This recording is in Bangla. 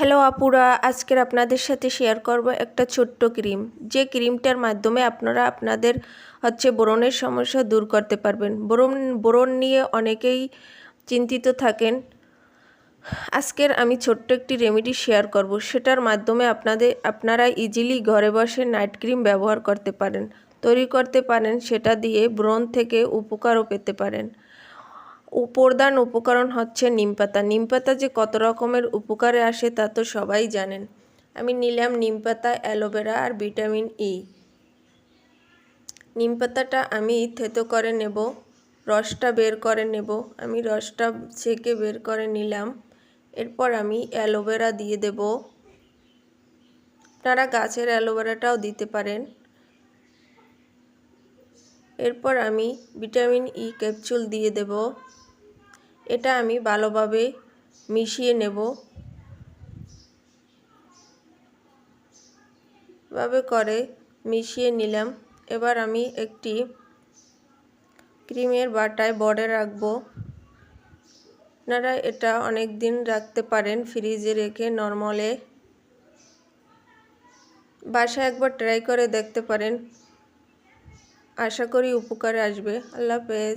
হ্যালো আপুরা, আজকের আপনাদের সাথে শেয়ার করব একটা ছোট্ট ক্রিম, যে ক্রিমটার মাধ্যমে আপনারা আপনাদের ব্রণের সমস্যা দূর করতে পারবেন। ব্রণ নিয়ে অনেকেই চিন্তিত থাকেন। আজকের আমি ছোট্ট একটি রেমেডি শেয়ার করব, সেটার মাধ্যমে আপনারা ইজিলি ঘরে বসে নাইট ক্রিম ব্যবহার করতে পারেন, তৈরি করতে পারেন। সেটা দিয়ে ব্রণ থেকে উপকারও পেতে পারেন। প্রধান উপকরণ হচ্ছে নিমপাতা। নিমপাতা যে কত রকমের উপকারে আসে তা তো সবাই জানেন। আমি নিলাম নিমপাতা, অ্যালোভেরা আর ভিটামিন ই। নিমপাতাটা আমি থেতো করে নেব, রসটা বের করে নেব। আমি রসটা ছেঁকে বের করে নিলাম। এরপর আমি অ্যালোভেরা দিয়ে দেব। আপনারা গাছের অ্যালোভেরাটাও দিতে পারেন। এরপর আমি ভিটামিন ই ক্যাপসুল দিয়ে দেব। এটা আমি ভালোভাবে মিশিয়ে নেব। ভাবে করে মিশিয়ে নিলাম। এবার আমি একটি ক্রিমের বাটায় ভরে রাখবো। আপনারা এটা অনেক দিন রাখতে পারেন ফ্রিজে রেখে। নরমালে বাসায় একবার ট্রাই করে দেখতে পারেন, আশা করি উপকারে আসবে। আল্লাহ হাফেজ।